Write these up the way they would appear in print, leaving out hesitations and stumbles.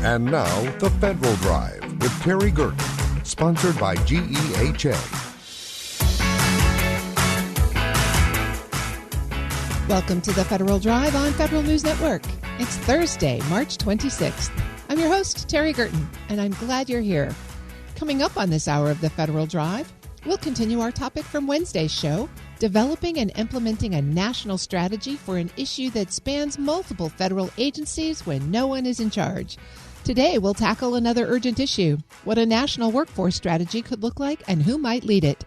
And now, The Federal Drive with Terry Gerton, sponsored by GEHA. Welcome to The Federal Drive on Federal News Network. It's Thursday, March 26th. I'm your host, Terry Gerton, and I'm glad you're here. Coming up on this hour of The Federal Drive, we'll continue our topic from Wednesday's show, developing and implementing a national strategy for an issue that spans multiple federal agencies when no one is in charge. Today, we'll tackle another urgent issue, what a national workforce strategy could look like and who might lead it.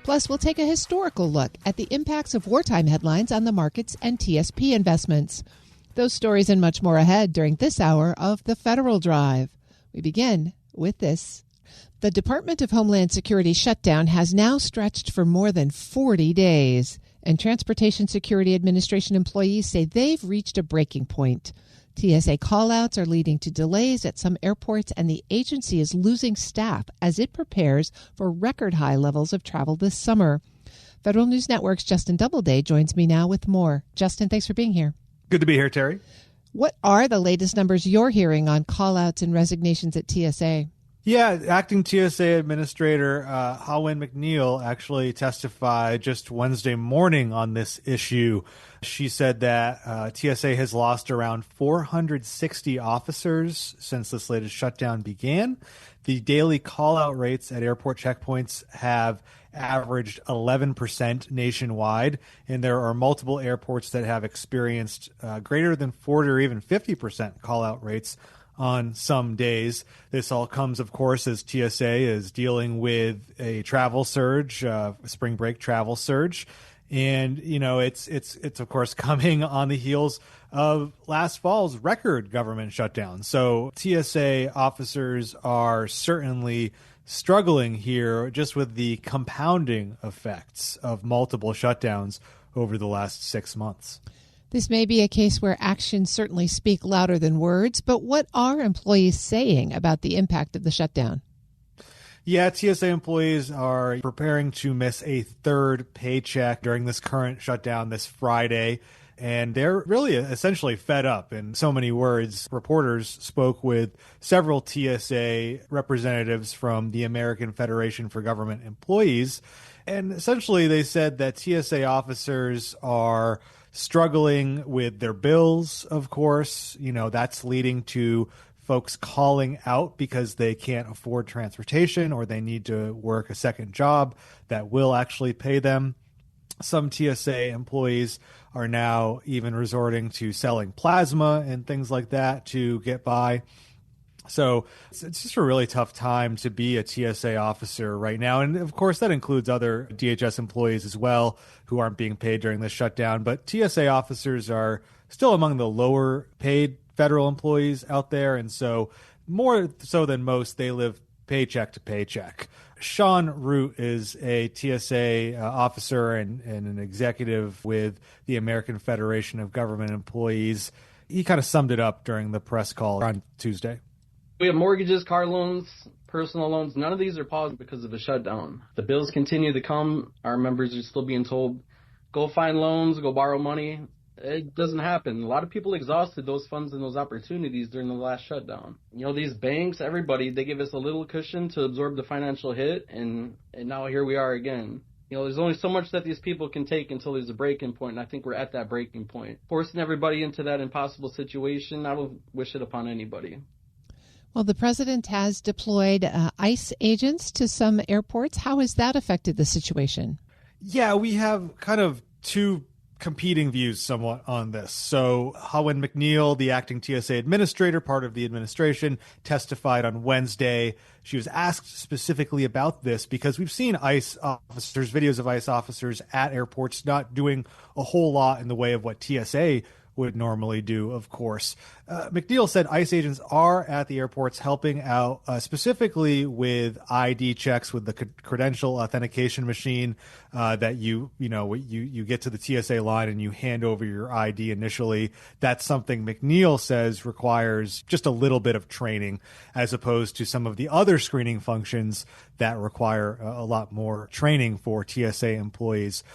Plus, we'll take a historical look at the impacts of wartime headlines on the markets and TSP investments. Those stories and much more ahead during this hour of The Federal Drive. We begin with this. The Department of Homeland Security shutdown has now stretched for more than 40 days, and Transportation Security Administration employees say they've reached a breaking point. TSA callouts are leading to delays at some airports, and the agency is losing staff as it prepares for record high levels of travel this summer. Federal News Network's Justin Doubleday joins me now with more. Justin, thanks for being here. Good to be here, Terry. What are the latest numbers you're hearing on callouts and resignations at TSA? Yeah, acting TSA Administrator Howin McNeil actually testified just Wednesday morning on this issue. She said that TSA has lost around 460 officers since this latest shutdown began. The daily call-out rates at airport checkpoints have averaged 11% nationwide, and there are multiple airports that have experienced greater than 40 or even 50% call-out rates on some days. This all comes, of course, as TSA is dealing with a travel surge, spring break travel surge. And, you know, it's of course coming on the heels of last fall's record government shutdown. So TSA officers are certainly struggling here just with the compounding effects of multiple shutdowns over the last 6 months. This may be a case where actions certainly speak louder than words, but what are employees saying about the impact of the shutdown? Yeah, TSA employees are preparing to miss a third paycheck during this current shutdown this Friday, and they're really essentially fed up in so many words. Reporters spoke with several TSA representatives from the American Federation for Government Employees, and essentially they said that TSA officers are struggling with their bills, of course. You know, that's leading to folks calling out because they can't afford transportation or they need to work a second job that will actually pay them. Some TSA employees are now even resorting to selling plasma and things like that to get by. So it's just a really tough time to be a TSA officer right now. And of course, that includes other DHS employees as well who aren't being paid during this shutdown. But TSA officers are still among the lower paid federal employees out there. And so more so than most, they live paycheck to paycheck. Sean Root is a TSA officer and an executive with the American Federation of Government Employees. He kind of summed it up during the press call on Tuesday. We have mortgages, car loans, personal loans. None of these are paused because of the shutdown. The bills continue to come. Our members are still being told, go find loans, go borrow money. It doesn't happen. A lot of people exhausted those funds and those opportunities during the last shutdown. You know, these banks, everybody, they give us a little cushion to absorb the financial hit, and now here we are again. You know, there's only so much that these people can take until there's a breaking point, and I think we're at that breaking point. Forcing everybody into that impossible situation, I don't wish it upon anybody. Well, the president has deployed ICE agents to some airports. How has that affected the situation? Yeah, we have kind of two competing views somewhat on this. So Howin McNeil, the acting TSA administrator, part of the administration, testified on Wednesday. She was asked specifically about this because we've seen ICE officers, videos of ICE officers at airports not doing a whole lot in the way of what TSA would normally do, of course. McNeil said ICE agents are at the airports helping out specifically with ID checks with the credential authentication machine that you get to the TSA line and you hand over your ID initially. That's something McNeil says requires just a little bit of training as opposed to some of the other screening functions that require a lot more training for TSA employees.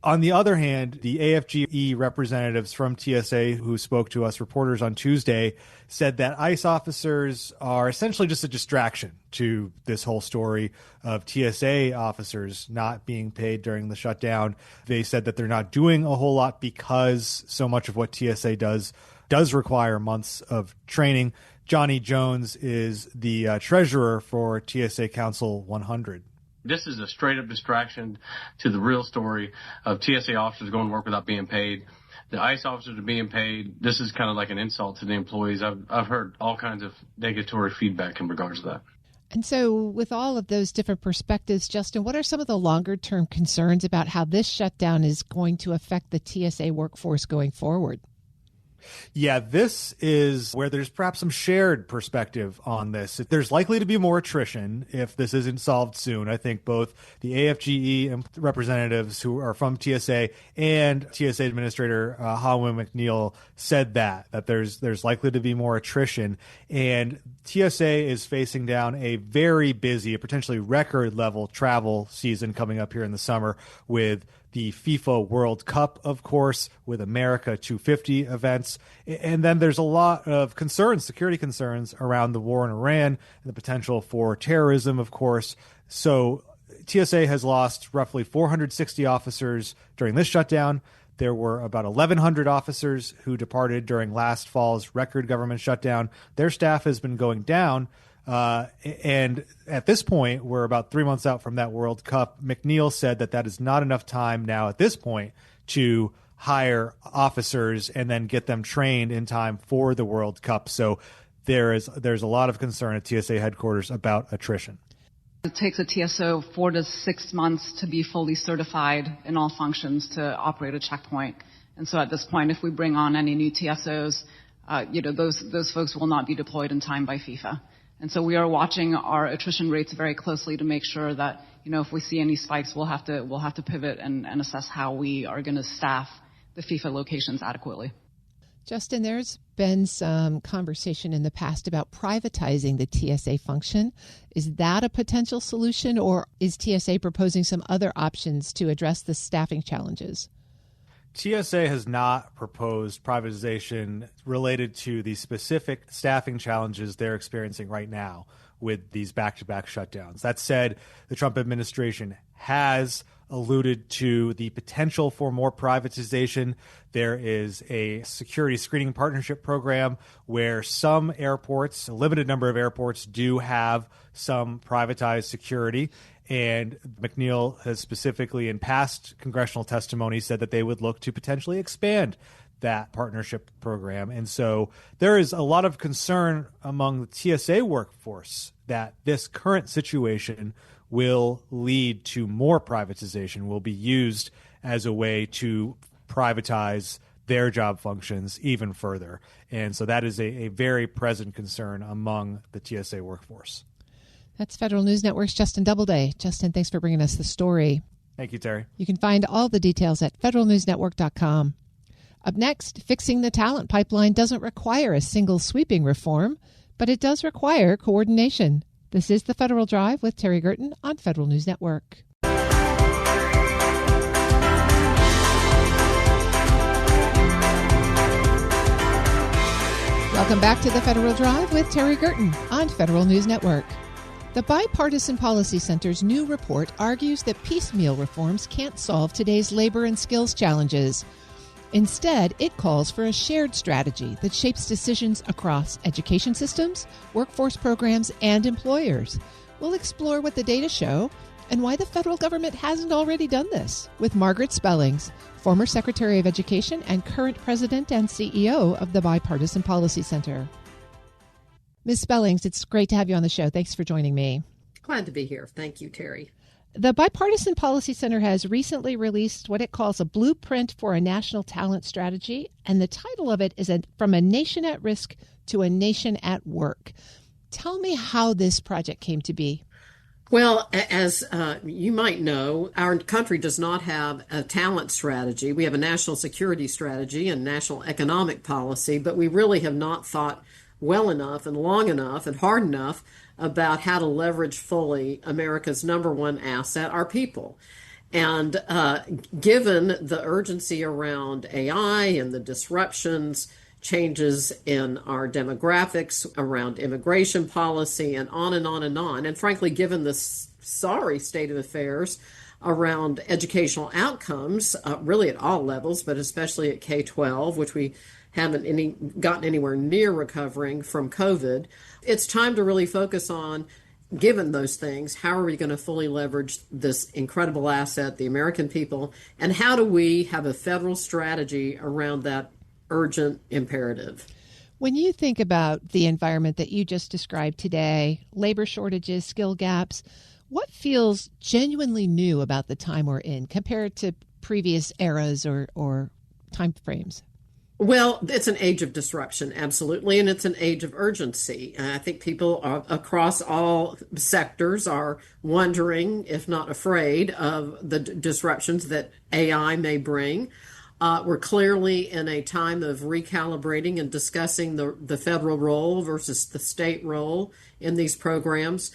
On the other hand, the AFGE representatives from TSA who spoke to us reporters on Tuesday said that ICE officers are essentially just a distraction to this whole story of TSA officers not being paid during the shutdown. They said that they're not doing a whole lot because so much of what TSA does require months of training. Johnny Jones is the treasurer for TSA Council 100. This is a straight-up distraction to the real story of TSA officers going to work without being paid. The ICE officers are being paid. This is kind of like an insult to the employees. I've heard all kinds of negatory feedback in regards to that. And so with all of those different perspectives, Justin, what are some of the longer-term concerns about how this shutdown is going to affect the TSA workforce going forward? Yeah, this is where there's perhaps some shared perspective on this. There's likely to be more attrition if this isn't solved soon. I think both the AFGE representatives who are from TSA and TSA Administrator Hawen McNeil said that there's likely to be more attrition. And TSA is facing down a very busy, potentially record level travel season coming up here in the summer with the FIFA World Cup, of course, with America 250 events. And then there's a lot of concerns, security concerns around the war in Iran and the potential for terrorism, of course. So TSA has lost roughly 460 officers during this shutdown. There were about 1,100 officers who departed during last fall's record government shutdown. Their staff has been going down. And at this point, we're about 3 months out from that World Cup. McNeil said that is not enough time now at this point to hire officers and then get them trained in time for the World Cup. So there's a lot of concern at TSA headquarters about attrition. It takes a TSO 4 to 6 months to be fully certified in all functions to operate a checkpoint. And so at this point, if we bring on any new TSOs, those folks will not be deployed in time by FIFA. And so we are watching our attrition rates very closely to make sure that, if we see any spikes, we'll have to pivot and assess how we are going to staff the FIFA locations adequately. Justin, there's been some conversation in the past about privatizing the TSA function. Is that a potential solution, or is TSA proposing some other options to address the staffing challenges? TSA has not proposed privatization related to the specific staffing challenges they're experiencing right now with these back-to-back shutdowns. That said, the Trump administration has alluded to the potential for more privatization. There is a security screening partnership program where some airports, a limited number of airports, do have some privatized security. And McNeil has specifically in past congressional testimony said that they would look to potentially expand that partnership program. And so there is a lot of concern among the TSA workforce that this current situation will lead to more privatization, will be used as a way to privatize their job functions even further. And so that is a very present concern among the TSA workforce. That's Federal News Network's Justin Doubleday. Justin, thanks for bringing us the story. Thank you, Terry. You can find all the details at federalnewsnetwork.com. Up next, fixing the talent pipeline doesn't require a single sweeping reform, but it does require coordination. This is The Federal Drive with Terry Gerton on Federal News Network. Welcome back to The Federal Drive with Terry Gerton on Federal News Network. The Bipartisan Policy Center's new report argues that piecemeal reforms can't solve today's labor and skills challenges. Instead, it calls for a shared strategy that shapes decisions across education systems, workforce programs, and employers. We'll explore what the data show and why the federal government hasn't already done this with Margaret Spellings, former Secretary of Education and current President and CEO of the Bipartisan Policy Center. Ms. Spellings, it's great to have you on the show. Thanks for joining me. Glad to be here. Thank you, Terry. The Bipartisan Policy Center has recently released what it calls a blueprint for a national talent strategy, and the title of it is From a Nation at Risk to a Nation at Work. Tell me how this project came to be. Well, as you might know, our country does not have a talent strategy. We have a national security strategy and national economic policy, but we really have not thought well enough and long enough and hard enough about how to leverage fully America's number one asset, our people. And given the urgency around AI and the disruptions, changes in our demographics around immigration policy, and on and on and on, and frankly, given the sorry state of affairs around educational outcomes, really at all levels, but especially at K-12, which we haven't gotten anywhere near recovering from COVID, it's time to really focus on, given those things, how are we going to fully leverage this incredible asset, the American people, and how do we have a federal strategy around that urgent imperative? When you think about the environment that you just described today, labor shortages, skill gaps, what feels genuinely new about the time we're in compared to previous eras or time frames? Well, it's an age of disruption, absolutely, and it's an age of urgency. I think people across all sectors are wondering, if not afraid, of the disruptions that AI may bring. We're clearly in a time of recalibrating and discussing the federal role versus the state role in these programs.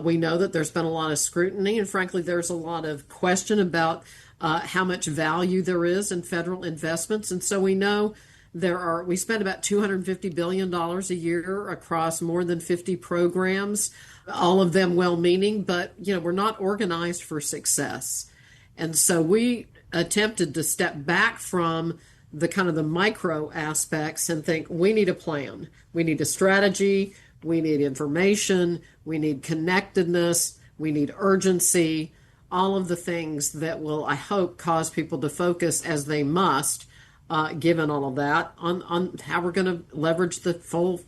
We know that there's been a lot of scrutiny, and frankly, there's a lot of question about how much value there is in federal investments. And so we know we spend about $250 billion a year across more than 50 programs, all of them well-meaning, but we're not organized for success. And so we attempted to step back from the kind of the micro aspects and think we need a plan. We need a strategy. We need information. We need connectedness. We need urgency. All of the things that will, I hope, cause people to focus as they must, given all of that, on how we're going to leverage the full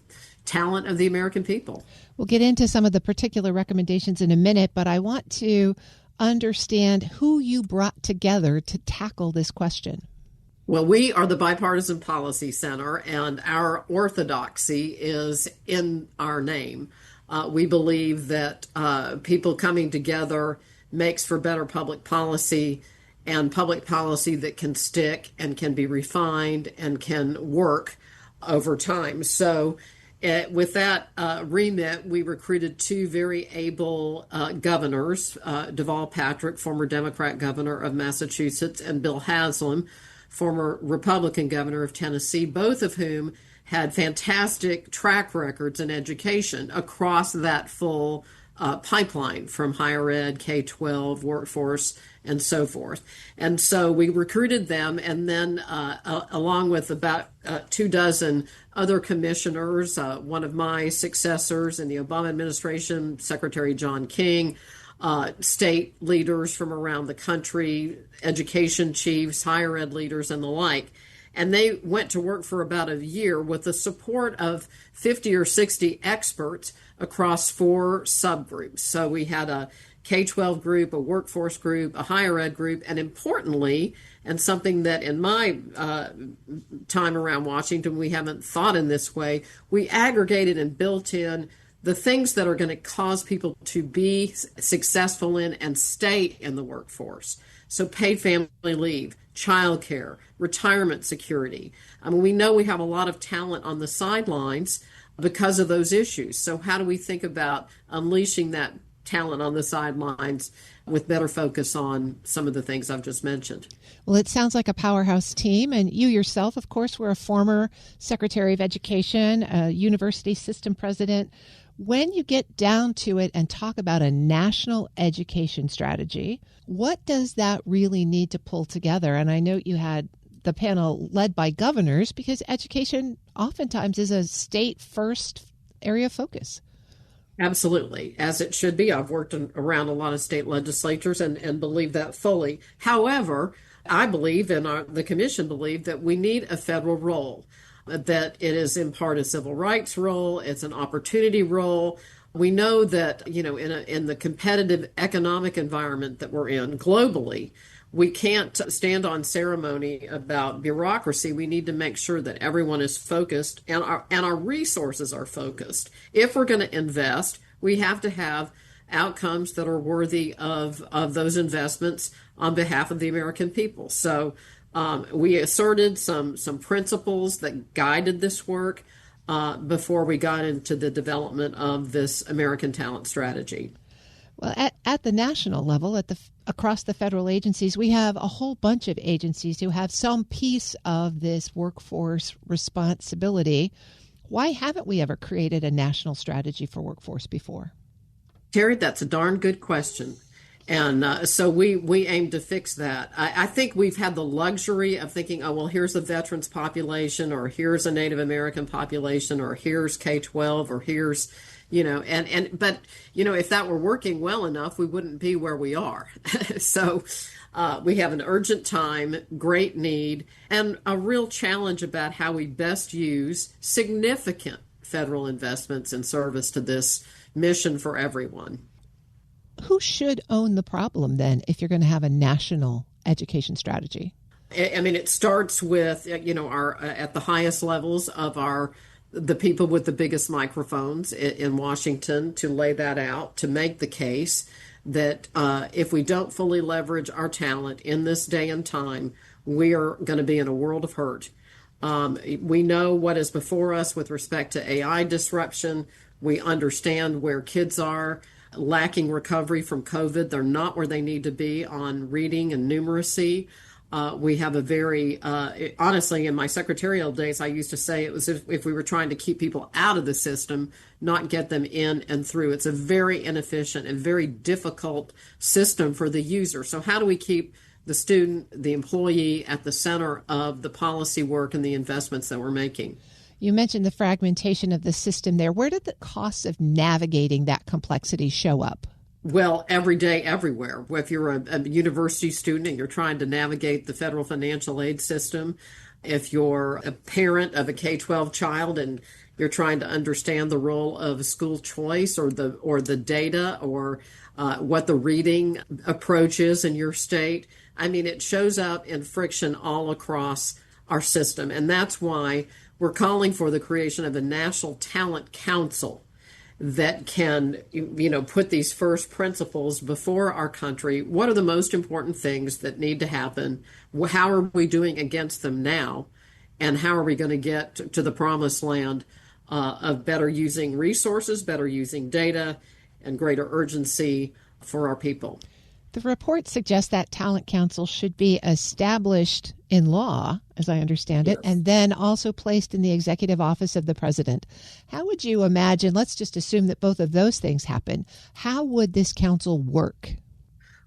talent of the American people. We'll get into some of the particular recommendations in a minute, but I want to understand who you brought together to tackle this question. Well, we are the Bipartisan Policy Center, and our orthodoxy is in our name. We believe that people coming together makes for better public policy, and public policy that can stick and can be refined and can work over time. So with that remit, we recruited two very able governors, Deval Patrick, former Democrat governor of Massachusetts, and Bill Haslam, former Republican governor of Tennessee, both of whom had fantastic track records in education across that full pipeline from higher ed, K-12, workforce, and so forth. And so we recruited them, and then along with about 24 other commissioners, one of my successors in the Obama administration, Secretary John King, state leaders from around the country, education chiefs, higher ed leaders, and the like. And they went to work for about a year with the support of 50 or 60 experts across 4 subgroups. So we had a K-12 group, a workforce group, a higher ed group, and importantly, and something that in my time around Washington we haven't thought in this way, we aggregated and built in the things that are going to cause people to be successful in and stay in the workforce. So paid family leave, childcare, retirement security. I mean, we know we have a lot of talent on the sidelines because of those issues. So how do we think about unleashing that talent on the sidelines with better focus on some of the things I've just mentioned? Well, it sounds like a powerhouse team. And you yourself, of course, were a former Secretary of Education, a university system president. When you get down to it and talk about a national education strategy, what does that really need to pull together? And I know you had the panel led by governors because education oftentimes is a state first area of focus. Absolutely, as it should be. I've worked around a lot of state legislatures and believe that fully. However, I believe, and the commission believe, that we need a federal role, that it is in part a civil rights role, it's an opportunity role. We know that, in the competitive economic environment that we're in globally, we can't stand on ceremony about bureaucracy. We need to make sure that everyone is focused and our resources are focused. If we're going to invest, we have to have outcomes that are worthy of those investments on behalf of the American people. So we asserted some principles that guided this work before we got into the development of this American talent strategy. Well, at the national level, across the federal agencies, we have a whole bunch of agencies who have some piece of this workforce responsibility. Why haven't we ever created a national strategy for workforce before? Terry, that's a darn good question. And so we aim to fix that. I think we've had the luxury of thinking, oh, well, here's a veterans population, or here's a Native American population, or here's K-12, or here's, but if that were working well enough, we wouldn't be where we are. So we have an urgent time, great need, and a real challenge about how we best use significant federal investments in service to this mission for everyone. Who should own the problem then if you're going to have a national education strategy? I mean, it starts with, our at the highest levels of the people with the biggest microphones in Washington to lay that out, to make the case that if we don't fully leverage our talent in this day and time, we are going to be in a world of hurt. We know what is before us with respect to AI disruption. We understand where kids are lacking recovery from COVID. They're not where they need to be on reading and numeracy. We have a very, honestly, in my secretarial days, I used to say it was if we were trying to keep people out of the system, not get them in and through. It's a very inefficient and very difficult system for the user. So how do we keep the student, the employee at the center of the policy work and the investments that we're making? You mentioned the fragmentation of the system there. Where did the costs of navigating that complexity show up? Well, every day, everywhere. If you're a university student and you're trying to navigate the federal financial aid system, if you're a parent of a K-12 child and you're trying to understand the role of school choice or the data or what the reading approach is in your state, I mean, it shows up in friction all across our system. And that's why we're calling for the creation of a National Talent Council that can, put these first principles before our country. What are the most important things that need to happen? How are we doing against them now? And how are we going to get to the promised land of better using resources, better using data, and greater urgency for our people? The report suggests that Talent Council should be established in law, as I understand it, and then also placed in the executive office of the president. How would you imagine, let's just assume that both of those things happen, how would this council work?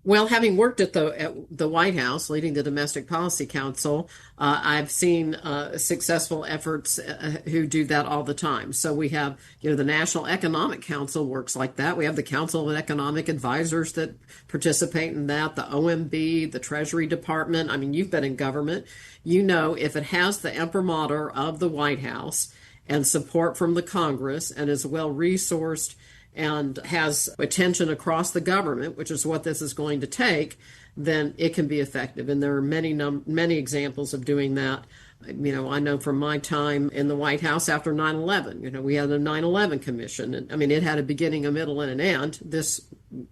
Well, having worked at the White House, leading the Domestic Policy Council, I've seen successful efforts who do that all the time. So we have, the National Economic Council works like that. We have the Council of Economic Advisors that participate in that, the OMB, the Treasury Department. I mean, you've been in government. If it has the imprimatur of the White House and support from the Congress and is well resourced and has attention across the government, which is what this is going to take, then it can be effective. And there are many examples of doing that. I know from my time in the White House after 9/11, we had a 9/11 commission. And I mean, it had a beginning, a middle, and an end. This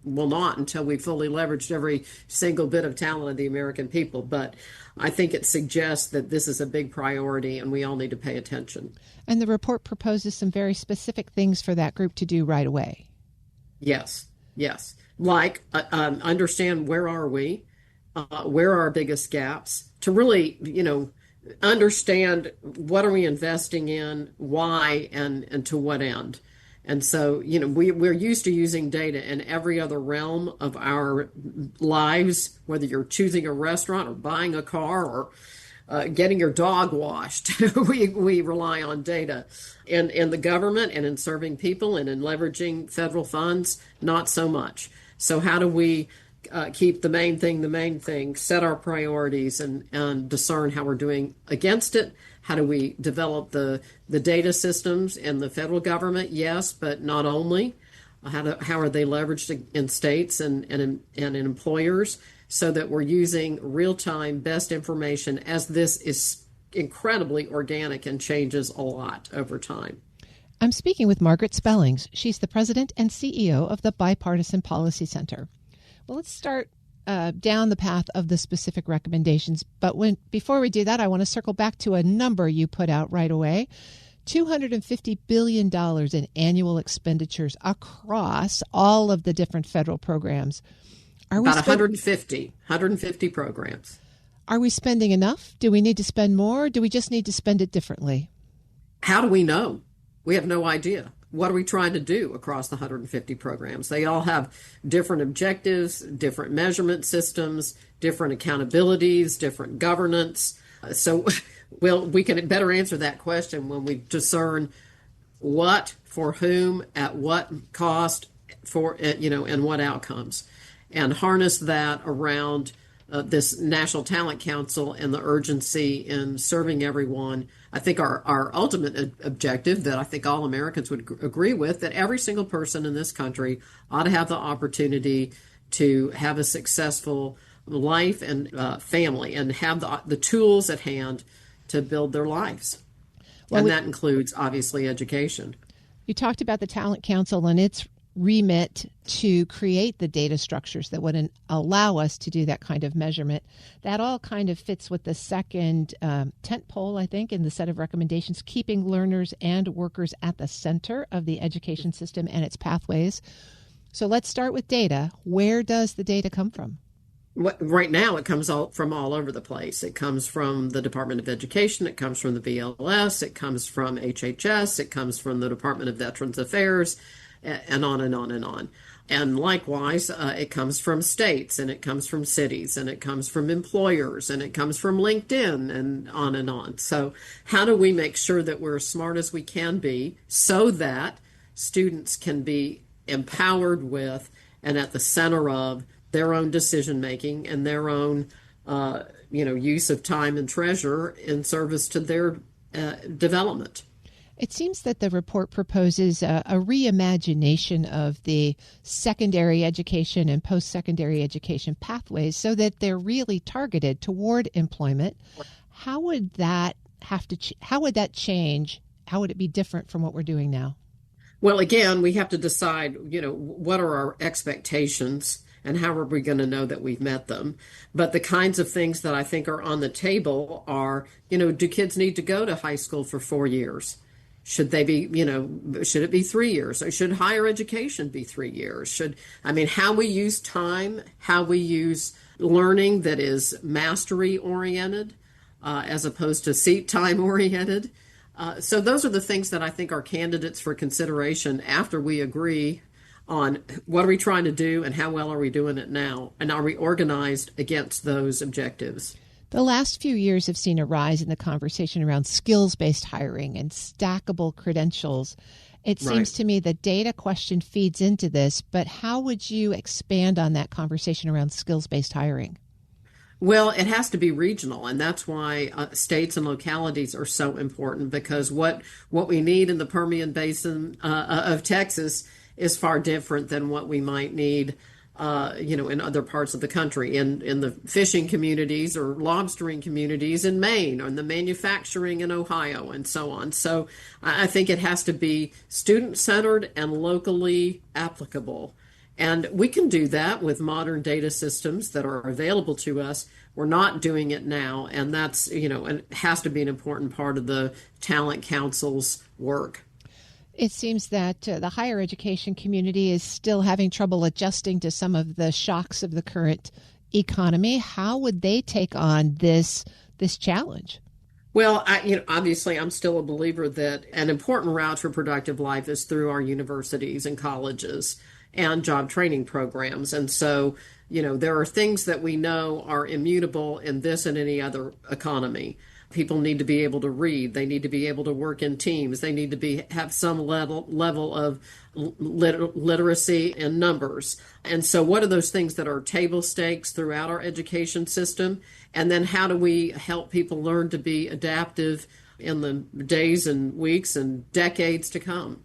will not until we fully leveraged every single bit of talent of the American people. But I think it suggests that this is a big priority and we all need to pay attention. And the report proposes some very specific things for that group to do right away. Yes. Like understand where are we, where are our biggest gaps, to really, understand what are we investing in, why, and to what end. And so, we're used to using data in every other realm of our lives, whether you're choosing a restaurant or buying a car or getting your dog washed. we rely on data. In the government and in serving people and in leveraging federal funds, not so much. So how do we keep the main thing, set our priorities and discern how we're doing against it? How do we develop the data systems in the federal government? Yes, but not only. How are they leveraged in states and in employers so that we're using real-time best information, as this is incredibly organic and changes a lot over time. I'm speaking with Margaret Spellings. She's the president and CEO of the Bipartisan Policy Center. Well, let's start down the path of the specific recommendations. But before we do that, I want to circle back to a number you put out right away. $250 billion in annual expenditures across all of the different federal programs. About 150 programs. Are we spending enough? Do we need to spend more? Or do we just need to spend it differently? How do we know? We have no idea. What are we trying to do across the 150 programs? They all have different objectives, different measurement systems, different accountabilities, different governance. So, well, we can better answer that question when we discern what, for whom, at what cost, for, and what outcomes, and harness that around this National Talent Council and the urgency in serving everyone. I think our ultimate objective that I think all Americans would agree with, that every single person in this country ought to have the opportunity to have a successful life and family and have the tools at hand to build their lives. Well, and that includes, obviously, education. You talked about the Talent Council and its remit to create the data structures that would allow us to do that kind of measurement. That all kind of fits with the second tent pole, I think, in the set of recommendations, keeping learners and workers at the center of the education system and its pathways. So let's start with data. Where does the data come from? Right now, it comes from all over the place. It comes from the Department of Education. It comes from the BLS. It comes from HHS. It comes from the Department of Veterans Affairs, and on and on and on. And likewise, it comes from states, and it comes from cities, and it comes from employers, and it comes from LinkedIn, and on and on. So how do we make sure that we're as smart as we can be so that students can be empowered with and at the center of their own decision-making and their own use of time and treasure in service to their development? It seems that the report proposes a reimagination of the secondary education and post-secondary education pathways so that they're really targeted toward employment. How would that how would that change? How would it be different from what we're doing now? Well, again, we have to decide, what are our expectations and how are we going to know that we've met them? But the kinds of things that I think are on the table are, do kids need to go to high school for 4 years? Should they be, should it be 3 years? Or should higher education be 3 years? How we use time, how we use learning that is mastery oriented as opposed to seat time oriented. So those are the things that I think are candidates for consideration after we agree on what are we trying to do and how well are we doing it now? And are we organized against those objectives? The last few years have seen a rise in the conversation around skills-based hiring and stackable credentials. It seems to me the data question feeds into this, but how would you expand on that conversation around skills-based hiring? Well, it has to be regional, and that's why states and localities are so important, because what we need in the Permian Basin of Texas is far different than what we might need in other parts of the country, in the fishing communities or lobstering communities in Maine, or in the manufacturing in Ohio, and so on. So I think it has to be student-centered and locally applicable. And we can do that with modern data systems that are available to us. We're not doing it now, and that's, it has to be an important part of the Talent Council's work. It seems that the higher education community is still having trouble adjusting to some of the shocks of the current economy. How would they take on this challenge? Well, obviously, I'm still a believer that an important route for productive life is through our universities and colleges and job training programs. And so, there are things that we know are immutable in this and any other economy. People need to be able to read. They need to be able to work in teams. They need to have some level of literacy and numbers. And so what are those things that are table stakes throughout our education system? And then how do we help people learn to be adaptive in the days and weeks and decades to come?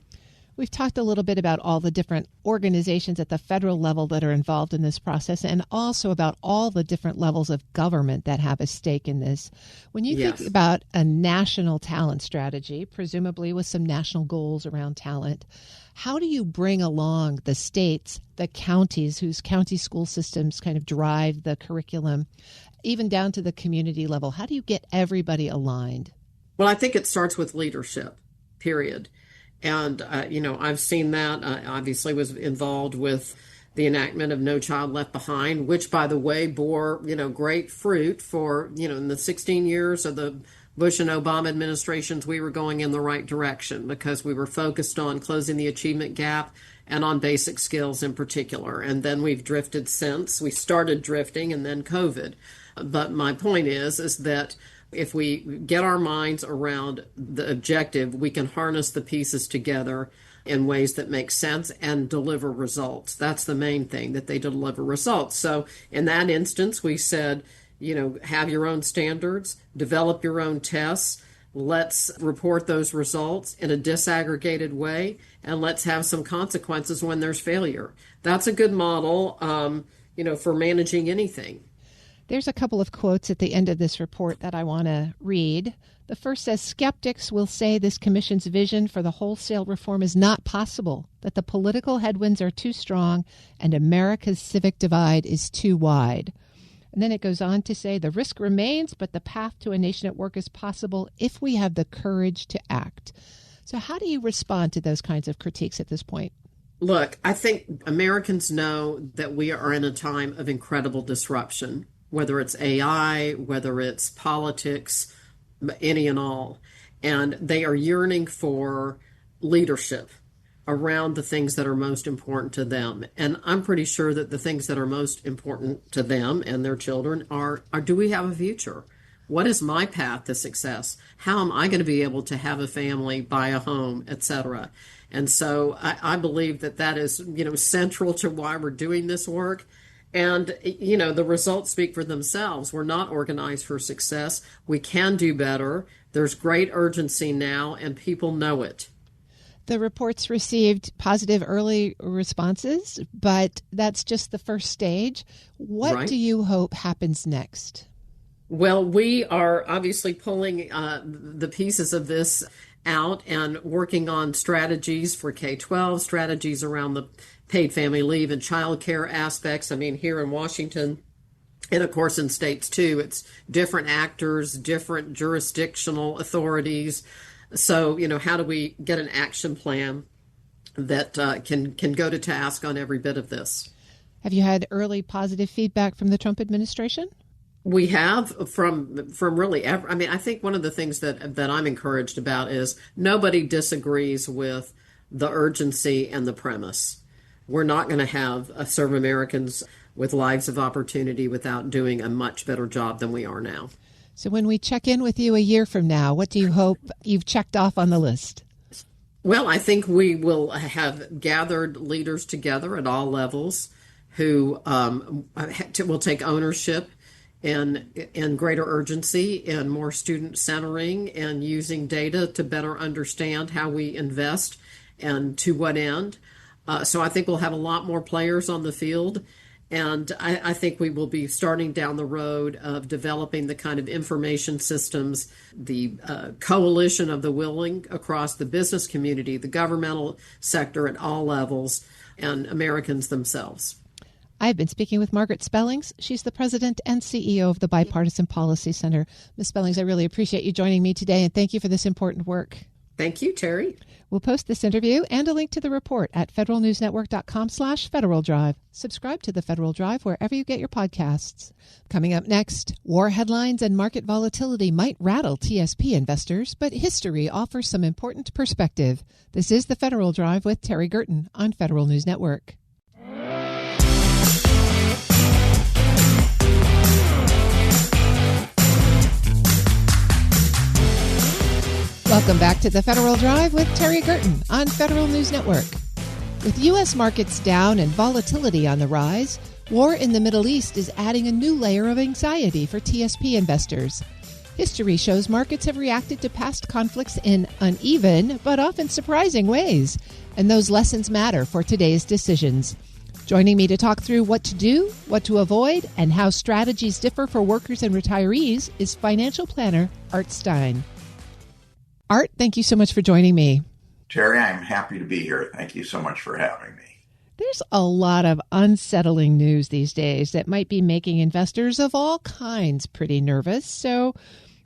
We've talked a little bit about all the different organizations at the federal level that are involved in this process, and also about all the different levels of government that have a stake in this. When you think about a national talent strategy, presumably with some national goals around talent, how do you bring along the states, the counties, whose county school systems kind of drive the curriculum, even down to the community level? How do you get everybody aligned? Well, I think it starts with leadership. period. And, I've seen that. I obviously was involved with the enactment of No Child Left Behind, which, by the way, bore, great fruit for, in the 16 years of the Bush and Obama administrations, we were going in the right direction because we were focused on closing the achievement gap and on basic skills in particular. And then we've drifted since. We started drifting and then COVID. But my point is that if we get our minds around the objective, we can harness the pieces together in ways that make sense and deliver results. That's the main thing, that they deliver results. So in that instance, we said, have your own standards, develop your own tests. Let's report those results in a disaggregated way, and let's have some consequences when there's failure. That's a good model, for managing anything. There's a couple of quotes at the end of this report that I want to read. The first says, skeptics will say this commission's vision for the wholesale reform is not possible, that the political headwinds are too strong, and America's civic divide is too wide. And then it goes on to say, the risk remains, but the path to a nation at work is possible if we have the courage to act. So how do you respond to those kinds of critiques at this point? Look, I think Americans know that we are in a time of incredible disruption, whether it's AI, whether it's politics, any and all. And they are yearning for leadership around the things that are most important to them. And I'm pretty sure that the things that are most important to them and their children are do we have a future? What is my path to success? How am I going to be able to have a family, buy a home, etc.? And so I believe that is, central to why we're doing this work. And, the results speak for themselves. We're not organized for success. We can do better. There's great urgency now, and people know it. The reports received positive early responses, but that's just the first stage. What do you hope happens next? Well, we are obviously pulling the pieces of this out and working on strategies for K-12, strategies around the paid family leave and child care aspects. I mean, here in Washington, and of course in states too, it's different actors, different jurisdictional authorities. So, how do we get an action plan that can go to task on every bit of this? Have you had early positive feedback from the Trump administration? We have from really I think one of the things that I'm encouraged about is nobody disagrees with the urgency and the premise. We're not going to serve Americans with lives of opportunity without doing a much better job than we are now. So when we check in with you a year from now, what do you hope you've checked off on the list? Well, I think we will have gathered leaders together at all levels who will take ownership and greater urgency and more student centering and using data to better understand how we invest and to what end. So I think we'll have a lot more players on the field. And I think we will be starting down the road of developing the kind of information systems, the coalition of the willing across the business community, the governmental sector at all levels, and Americans themselves. I've been speaking with Margaret Spellings. She's the president and CEO of the Bipartisan Policy Center. Ms. Spellings, I really appreciate you joining me today, and thank you for this important work. Thank you, Terry. We'll post this interview and a link to the report at federalnewsnetwork.com/Federal Drive. Subscribe to the Federal Drive wherever you get your podcasts. Coming up next, war headlines and market volatility might rattle TSP investors, but history offers some important perspective. This is the Federal Drive with Terry Gerton on Federal News Network. Welcome back to the Federal Drive with Terry Gerton on Federal News Network. With U.S. markets down and volatility on the rise, war in the Middle East is adding a new layer of anxiety for TSP investors. History shows markets have reacted to past conflicts in uneven but often surprising ways, and those lessons matter for today's decisions. Joining me to talk through what to do, what to avoid, and how strategies differ for workers and retirees is financial planner Art Stein. Art, thank you so much for joining me. Terry, I'm happy to be here. Thank you so much for having me. There's a lot of unsettling news these days that might be making investors of all kinds pretty nervous. So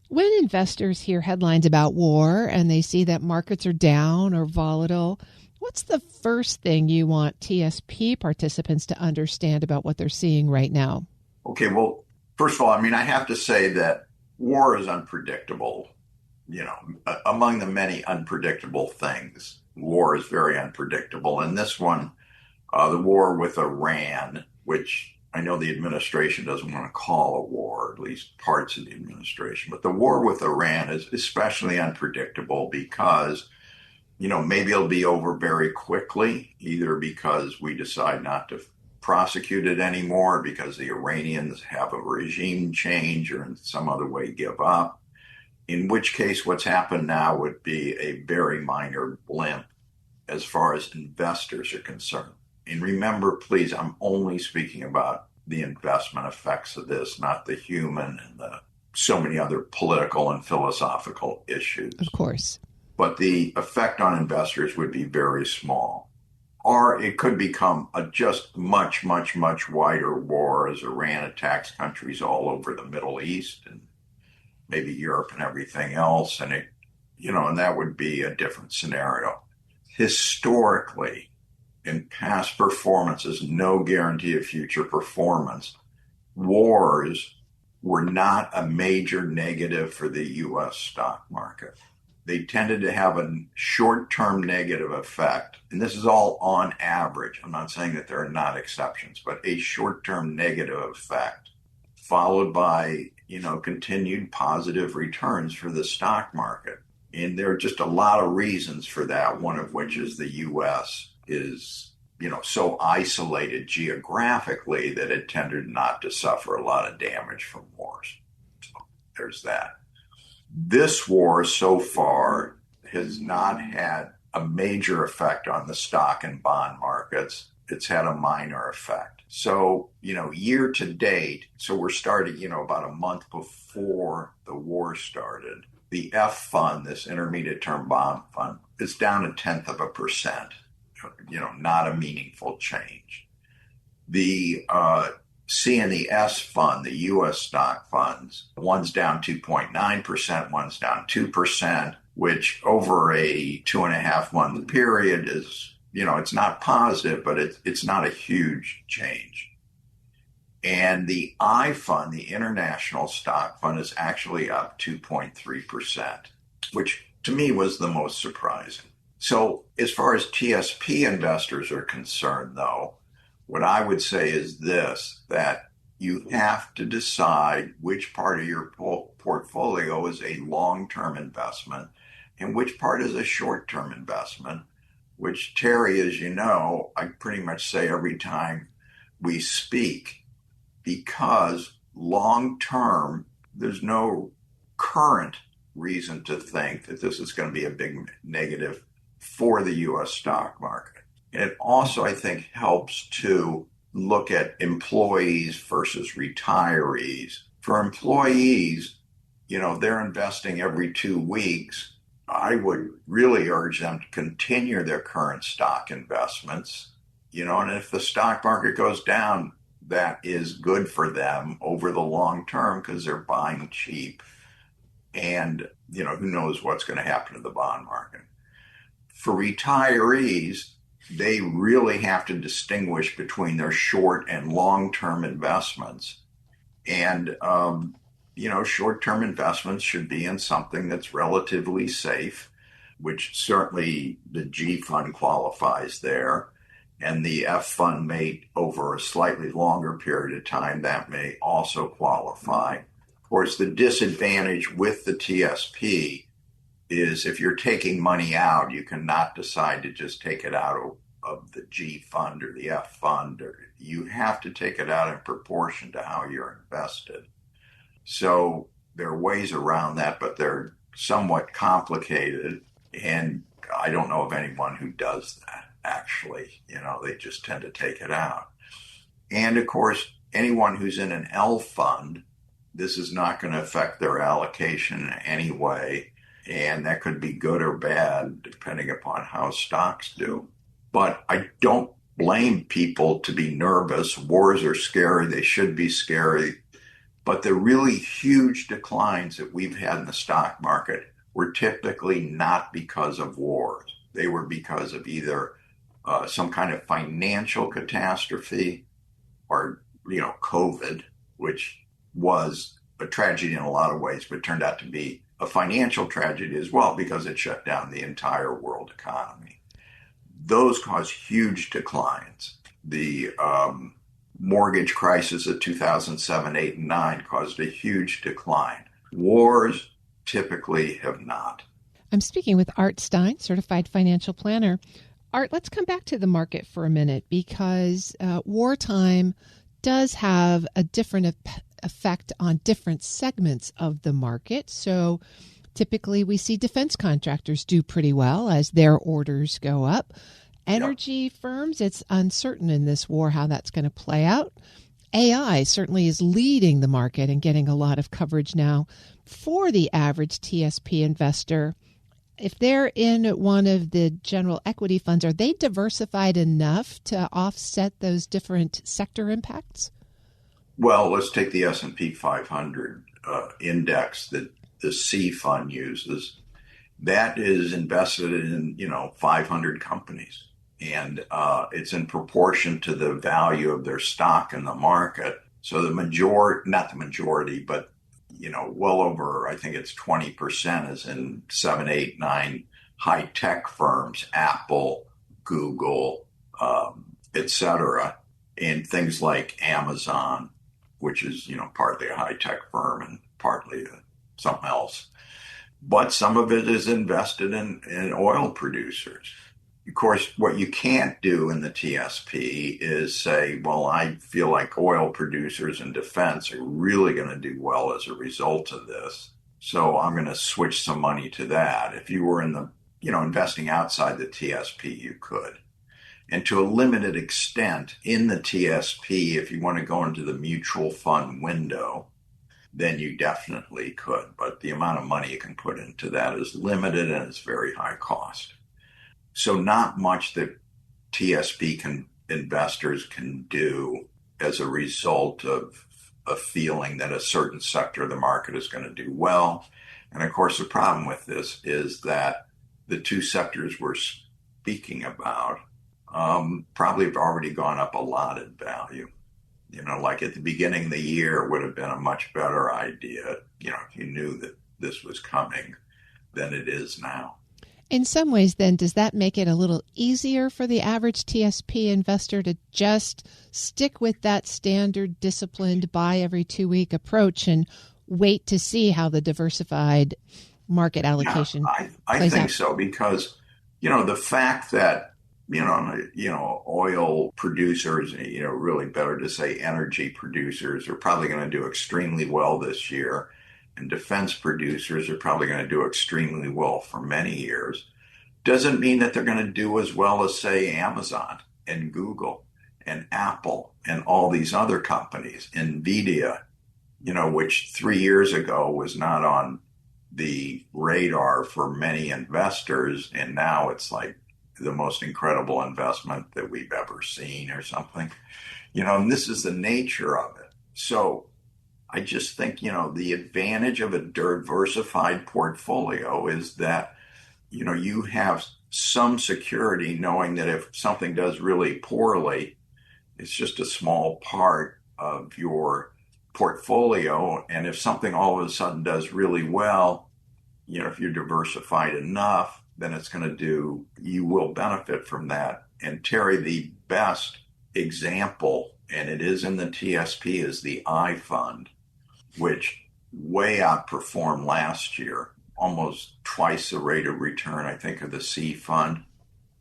When investors hear headlines about war and they see that markets are down or volatile, what's the first thing you want TSP participants to understand about what they're seeing right now? Okay, well, first of all, I have to say that war is unpredictable. Among the many unpredictable things, war is very unpredictable. And this one, the war with Iran, which I know the administration doesn't want to call a war, at least parts of the administration, but the war with Iran is especially unpredictable because, maybe it'll be over very quickly, either because we decide not to prosecute it anymore, because the Iranians have a regime change or in some other way give up. In which case, what's happened now would be a very minor blimp as far as investors are concerned. And remember, please, I'm only speaking about the investment effects of this, not the human and the so many other political and philosophical issues. Of course. But the effect on investors would be very small. Or it could become a just much, much, much wider war as Iran attacks countries all over the Middle East and maybe Europe and everything else. And and that would be a different scenario. Historically, in past performances, no guarantee of future performance, wars were not a major negative for the U.S. stock market. They tended to have a short-term negative effect, and this is all on average. I'm not saying that there are not exceptions, but a short-term negative effect followed by, continued positive returns for the stock market. And there are just a lot of reasons for that, one of which is the U.S. is, so isolated geographically that it tended not to suffer a lot of damage from wars. So there's that. This war so far has not had a major effect on the stock and bond markets. It's had a minor effect. So, year to date, so we're starting, about a month before the war started, the F fund, this intermediate term bond fund, is down 0.1%, not a meaningful change. The C and the S fund, the U.S. stock funds, one's down 2.9%, one's down 2%, which over a 2.5 month period is, it's not positive, but it's not a huge change. And the I fund, the international stock fund, is actually up 2.3%, which to me was the most surprising. So as far as TSP investors are concerned, though, what I would say is this, that you have to decide which part of your portfolio is a long-term investment and which part is a short-term investment, which, Terry, as you know, I pretty much say every time we speak, because long-term, there's no current reason to think that this is going to be a big negative for the U.S. stock market. And it also, I think, helps to look at employees versus retirees. For employees, they're investing every 2 weeks. I would really urge them to continue their current stock investments, and if the stock market goes down, that is good for them over the long term because they're buying cheap. And, who knows what's going to happen to the bond market. For retirees, they really have to distinguish between their short and long-term investments. And, short-term investments should be in something that's relatively safe, which certainly the G fund qualifies there. And the F fund may, over a slightly longer period of time, that may also qualify. Of course, the disadvantage with the TSP is if you're taking money out, you cannot decide to just take it out of the G fund or the F fund. You have to take it out in proportion to how you're invested. So there are ways around that, but they're somewhat complicated. And I don't know of anyone who does that, actually. They just tend to take it out. And of course, anyone who's in an L fund, this is not going to affect their allocation in any way. And that could be good or bad, depending upon how stocks do. But I don't blame people to be nervous. Wars are scary. They should be scary. But the really huge declines that we've had in the stock market were typically not because of wars. They were because of either some kind of financial catastrophe or, COVID, which was a tragedy in a lot of ways, but turned out to be a financial tragedy as well because it shut down the entire world economy. Those caused huge declines. The mortgage crisis of 2007, 8, and 9 caused a huge decline. Wars typically have not. I'm speaking with Art Stein, certified financial planner. Art, let's come back to the market for a minute because wartime does have a different effect on different segments of the market. So typically we see defense contractors do pretty well as their orders go up. Energy firms, it's uncertain in this war how that's going to play out. AI certainly is leading the market and getting a lot of coverage now. For the average TSP investor, if they're in one of the general equity funds, are they diversified enough to offset those different sector impacts? Well, let's take the S&P 500 index that the C fund uses. That is invested in, 500 companies. And it's in proportion to the value of their stock in the market. So not the majority, but, well over, I think it's 20% is in 7, 8, 9 high-tech firms, Apple, Google, et cetera, and things like Amazon, which is, partly a high-tech firm and partly something else. But some of it is invested in oil producers. Of course, what you can't do in the TSP is say, well, I feel like oil producers and defense are really going to do well as a result of this, so I'm going to switch some money to that. If you were in the, investing outside the TSP, you could. And to a limited extent in the TSP, if you want to go into the mutual fund window, then you definitely could. But the amount of money you can put into that is limited and it's very high cost. So not much that TSP investors can do as a result of a feeling that a certain sector of the market is going to do well. And of course, the problem with this is that the two sectors we're speaking about probably have already gone up a lot in value. Like at the beginning of the year, it would have been a much better idea, if you knew that this was coming than it is now. In some ways, then, does that make it a little easier for the average TSP investor to just stick with that standard disciplined buy every 2-week approach and wait to see how the diversified market allocation I think so, because, the fact that, oil producers, really better to say energy producers are probably going to do extremely well this year. And defense producers are probably going to do extremely well for many years, doesn't mean that they're going to do as well as, say, Amazon and Google and Apple and all these other companies, NVIDIA, which 3 years ago was not on the radar for many investors. And now it's like the most incredible investment that we've ever seen or something, and this is the nature of it. So I just think, the advantage of a diversified portfolio is that, you have some security knowing that if something does really poorly, it's just a small part of your portfolio. And if something all of a sudden does really well, if you're diversified enough, then you will benefit from that. And Terry, the best example, and it is in the TSP, is the I fund, which way outperformed last year, almost twice the rate of return, I think, of the C fund.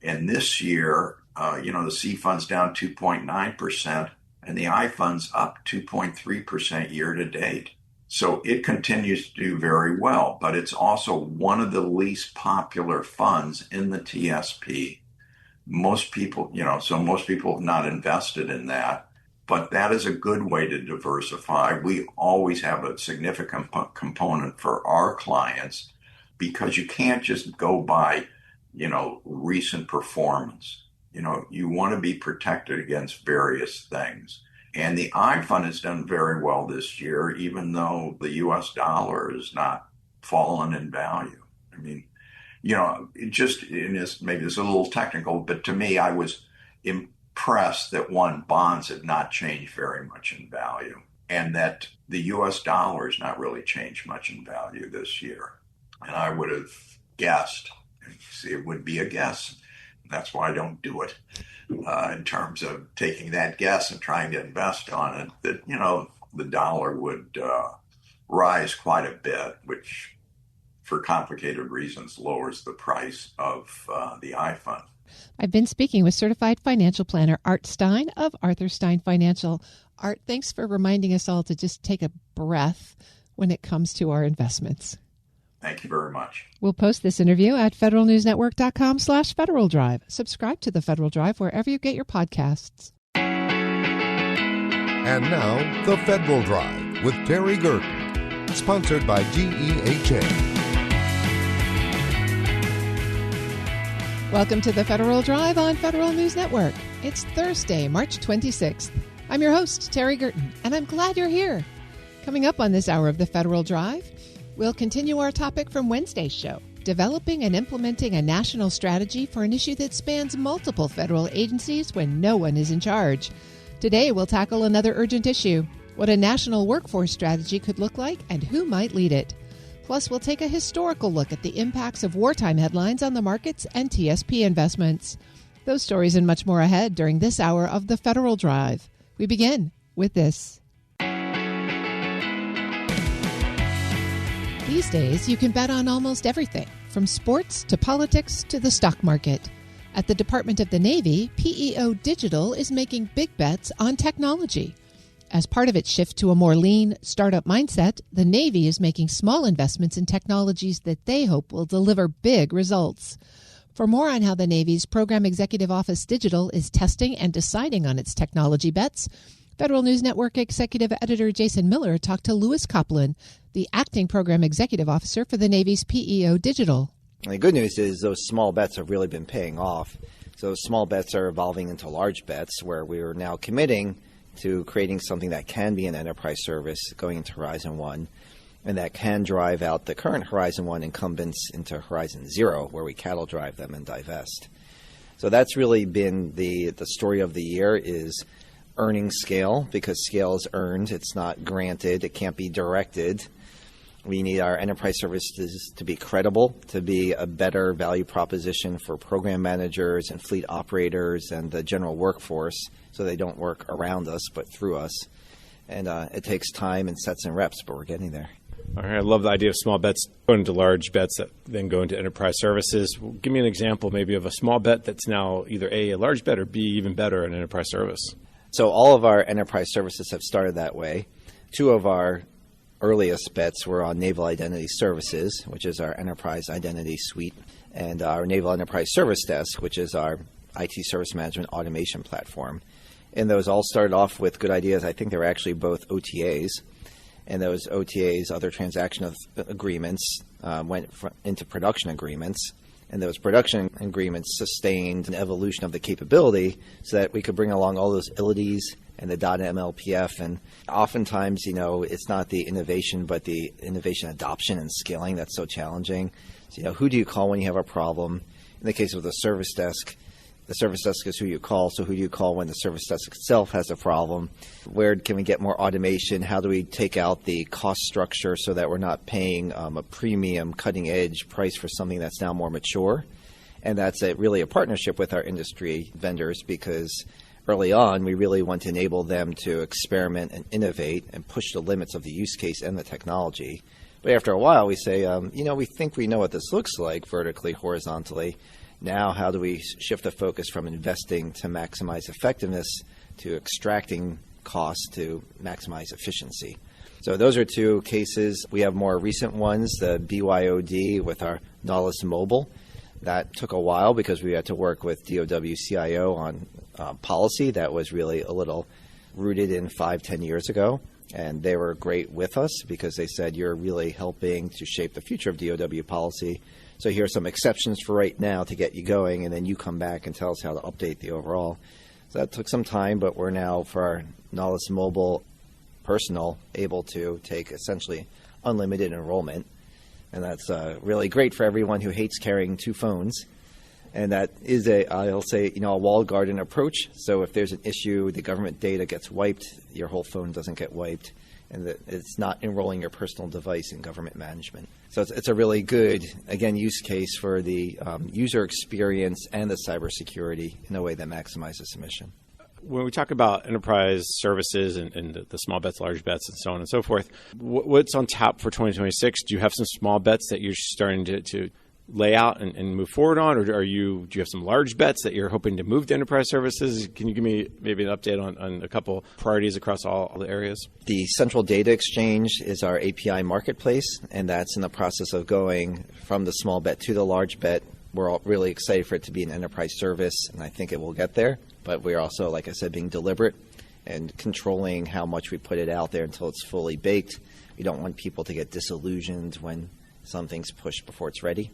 And this year, the C fund's down 2.9%, and the I fund's up 2.3% year to date. So it continues to do very well, but it's also one of the least popular funds in the TSP. Most people have not invested in that. But that is a good way to diversify. We always have a significant component for our clients because you can't just go by, recent performance. You want to be protected against various things. And the I fund has done very well this year, even though the U.S. dollar has not fallen in value. I mean, it just maybe it's a little technical, but to me, I was impressed that bonds have not changed very much in value, and that the U.S. dollar has not really changed much in value this year. And I would have guessed, it would be a guess. That's why I don't do it in terms of taking that guess and trying to invest on it, that, the dollar would rise quite a bit, which for complicated reasons lowers the price of the I fund. I've been speaking with certified financial planner Art Stein of Arthur Stein Financial. Art, thanks for reminding us all to just take a breath when it comes to our investments. Thank you very much. We'll post this interview at federalnewsnetwork.com/Federal Drive. Subscribe to the Federal Drive wherever you get your podcasts. And now, the Federal Drive with Terry Gerton, sponsored by GEHA. Welcome to the Federal Drive on Federal News Network. It's Thursday, March 26th. I'm your host, Terry Gerton, and I'm glad you're here. Coming up on this hour of the Federal Drive, we'll continue our topic from Wednesday's show, developing and implementing a national strategy for an issue that spans multiple federal agencies when no one is in charge. Today, we'll tackle another urgent issue, what a national workforce strategy could look like and who might lead it. Plus, we'll take a historical look at the impacts of wartime headlines on the markets and TSP investments. Those stories and much more ahead during this hour of the Federal Drive. We begin with this. These days, you can bet on almost everything, from sports to politics to the stock market. At the Department of the Navy, PEO Digital is making big bets on technology. As part of its shift to a more lean, startup mindset, the Navy is making small investments in technologies that they hope will deliver big results. For more on how the Navy's Program Executive Office Digital is testing and deciding on its technology bets, Federal News Network Executive Editor Jason Miller talked to Louis Copeland, the Acting Program Executive Officer for the Navy's PEO Digital. The good news is those small bets have really been paying off. So small bets are evolving into large bets where we are now committing to creating something that can be an enterprise service going into Horizon 1 and that can drive out the current Horizon 1 incumbents into Horizon 0 where we cattle drive them and divest. So that's really been the story of the year is earning scale, because scale is earned. It's not granted. It can't be directed. We need our enterprise services to be credible, to be a better value proposition for program managers and fleet operators and the general workforce so they don't work around us but through us. And it takes time and sets and reps, but we're getting there. All right, I love the idea of small bets going into large bets that then go into enterprise services. Give me an example maybe of a small bet that's now either A, a large bet, or B, even better, an enterprise service. So all of our enterprise services have started that way. Two of our earliest bets were on Naval Identity Services, which is our enterprise identity suite, and our Naval Enterprise Service Desk, which is our IT service management automation platform. And those all started off with good ideas. I think they were actually both OTAs. And those OTAs, other transaction agreements, went into production agreements. And those production agreements sustained an evolution of the capability so that we could bring along all those abilities and the .MLPF. And oftentimes, it's not the innovation, but the innovation adoption and scaling that's so challenging. So, who do you call when you have a problem? In the case of the service desk is who you call. So who do you call when the service desk itself has a problem? Where can we get more automation? How do we take out the cost structure so that we're not paying a premium cutting edge price for something that's now more mature? And that's really a partnership with our industry vendors, because early on we really want to enable them to experiment and innovate and push the limits of the use case and the technology. But after a while we say, we think we know what this looks like vertically, horizontally. Now, how do we shift the focus from investing to maximize effectiveness to extracting costs to maximize efficiency? So those are two cases. We have more recent ones, the BYOD with our Nautilus Mobile. That took a while because we had to work with DOW CIO on policy that was really a little rooted in 5-10 years ago. And they were great with us because they said, you're really helping to shape the future of DOW policy. So here are some exceptions for right now to get you going, and then you come back and tell us how to update the overall. So that took some time, but we're now, for our Nautilus Mobile Personal, able to take essentially unlimited enrollment. And that's really great for everyone who hates carrying two phones. And that is I'll say, a walled garden approach. So if there's an issue, the government data gets wiped, your whole phone doesn't get wiped. And it's not enrolling your personal device in government management. So it's a really good, again, use case for the user experience and the cybersecurity in a way that maximizes the mission. When we talk about enterprise services and the small bets, large bets, and so on and so forth, what's on tap for 2026? Do you have some small bets that you're starting to lay out and move forward on, or do you have some large bets that you're hoping to move to enterprise services? Can you give me maybe an update on a couple priorities across all the areas? The Central Data Exchange is our API marketplace, and that's in the process of going from the small bet to the large bet. We're all really excited for it to be an enterprise service, and I think it will get there. But we're also, like I said, being deliberate and controlling how much we put it out there until it's fully baked. We don't want people to get disillusioned when something's pushed before it's ready.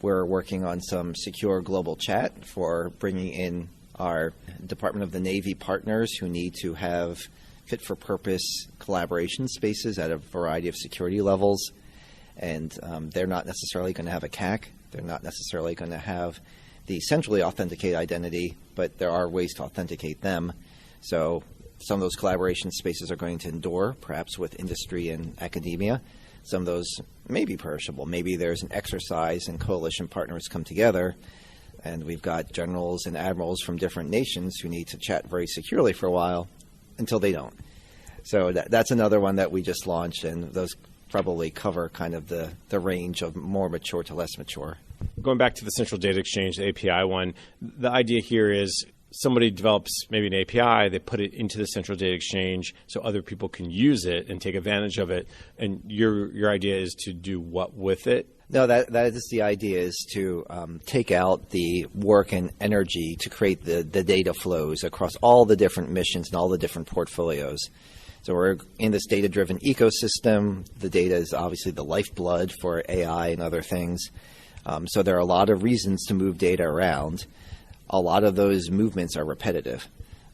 We're working on some secure global chat for bringing in our Department of the Navy partners who need to have fit-for-purpose collaboration spaces at a variety of security levels. And they're not necessarily going to have a CAC. They're not necessarily going to have the centrally authenticated identity, but there are ways to authenticate them. So some of those collaboration spaces are going to endure, perhaps with industry and academia. Some of those may be perishable. Maybe there's an exercise and coalition partners come together, and we've got generals and admirals from different nations who need to chat very securely for a while until they don't. So that's another one that we just launched, and those probably cover kind of the range of more mature to less mature. Going back to the Central Data Exchange, the API one, the idea here is somebody develops maybe an API, they put it into the Central Data Exchange so other people can use it and take advantage of it. And your idea is to do what with it? No, that is the idea, is to take out the work and energy to create the data flows across all the different missions and all the different portfolios. So we're in this data-driven ecosystem. The data is obviously the lifeblood for AI and other things. So there are a lot of reasons to move data around. A lot of those movements are repetitive.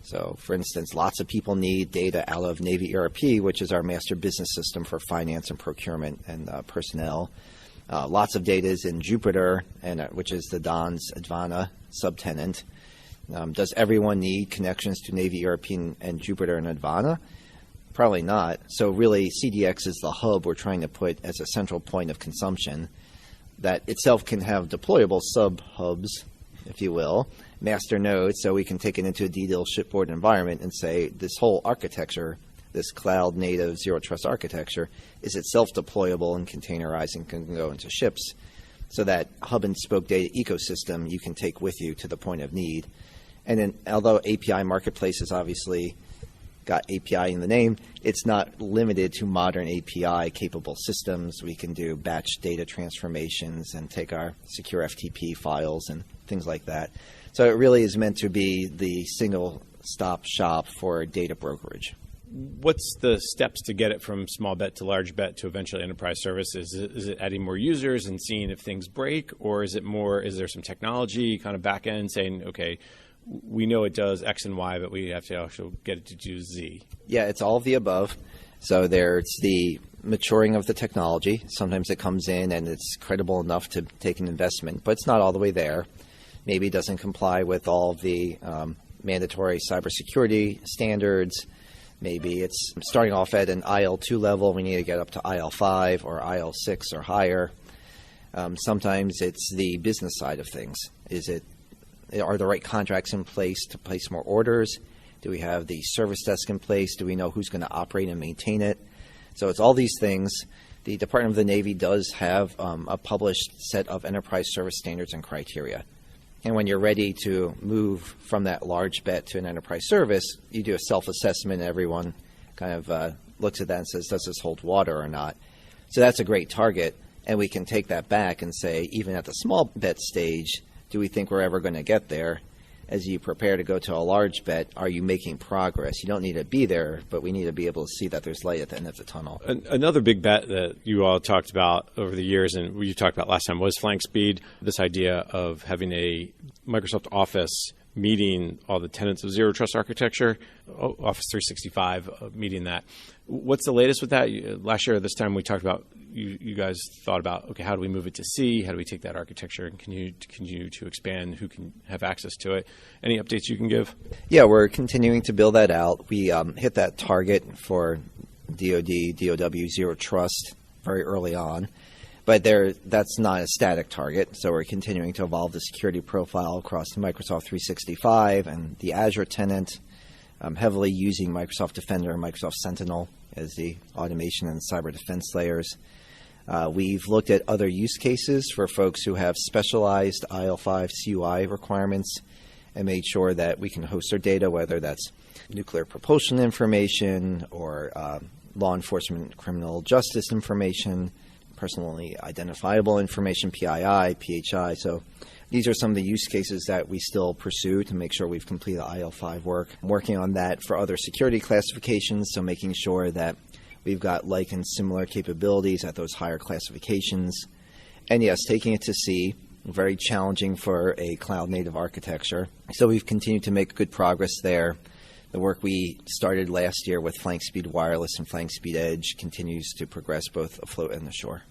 So, for instance, lots of people need data out of Navy ERP, which is our master business system for finance and procurement and personnel. Lots of data is in Jupyter, which is the Don's Advana subtenant. Does everyone need connections to Navy ERP and Jupyter and Advana? Probably not. So really, CDX is the hub we're trying to put as a central point of consumption that itself can have deployable sub-hubs, if you will, master nodes, so we can take it into a DDoS shipboard environment and say this whole architecture, this cloud-native zero-trust architecture, is itself deployable and containerized and can go into ships. So that hub-and-spoke data ecosystem you can take with you to the point of need. And then, although API Marketplace has obviously got API in the name, it's not limited to modern API-capable systems. We can do batch data transformations and take our secure FTP files and things like that. So it really is meant to be the single-stop shop for data brokerage. What's the steps to get it from small bet to large bet to eventually enterprise services? Is it adding more users and seeing if things break, or is there some technology kind of back end saying, okay, we know it does X and Y, but we have to also get it to do Z? Yeah, it's all of the above. So there's the maturing of the technology. Sometimes it comes in and it's credible enough to take an investment, but it's not all the way there. Maybe it doesn't comply with all of the mandatory cybersecurity standards. Maybe it's starting off at an IL2 level. We need to get up to IL5 or IL6 or higher. Sometimes it's the business side of things. Are the right contracts in place to place more orders? Do we have the service desk in place? Do we know who's going to operate and maintain it? So it's all these things. The Department of the Navy does have a published set of enterprise service standards and criteria. And when you're ready to move from that large bet to an enterprise service, you do a self-assessment. Everyone kind of looks at that and says, does this hold water or not? So that's a great target. And we can take that back and say, even at the small bet stage, do we think we're ever going to get there? As you prepare to go to a large bet, are you making progress? You don't need to be there, but we need to be able to see that there's light at the end of the tunnel. Another big bet that you all talked about over the years, and you talked about last time, was flank speed. This idea of having a Microsoft Office meeting all the tenets of zero trust architecture, Office 365 meeting that. What's the latest with that? Last year, this time we talked about, you guys thought about, okay, how do we move it to C? How do we take that architecture and continue to expand? Who can have access to it? Any updates you can give? Yeah, we're continuing to build that out. We hit that target for DoD, Zero Trust very early on. But that's not a static target, so we're continuing to evolve the security profile across Microsoft 365 and the Azure tenant, heavily using Microsoft Defender and Microsoft Sentinel as the automation and cyber defense layers. We've looked at other use cases for folks who have specialized IL5 CUI requirements and made sure that we can host their data, whether that's nuclear propulsion information or law enforcement criminal justice information, personally identifiable information, PII, PHI. So these are some of the use cases that we still pursue to make sure we've completed IL5 work. I'm working on that for other security classifications, so making sure that we've got like and similar capabilities at those higher classifications. And yes, taking it to C, very challenging for a cloud-native architecture. So we've continued to make good progress there. The work we started last year with Flank Speed Wireless and Flank Speed Edge continues to progress both afloat and ashore.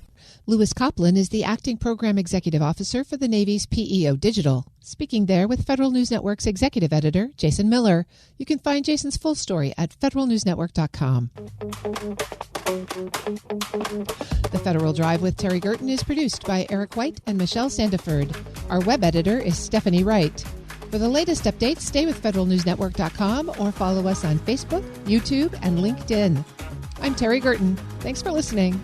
Louis Coplin is the Acting Program Executive Officer for the Navy's PEO Digital, speaking there with Federal News Network's Executive Editor, Jason Miller. You can find Jason's full story at federalnewsnetwork.com. The Federal Drive with Terry Gerton is produced by Eric White and Michelle Sandiford. Our web editor is Stephanie Wright. For the latest updates, stay with federalnewsnetwork.com or follow us on Facebook, YouTube, and LinkedIn. I'm Terry Gerton. Thanks for listening.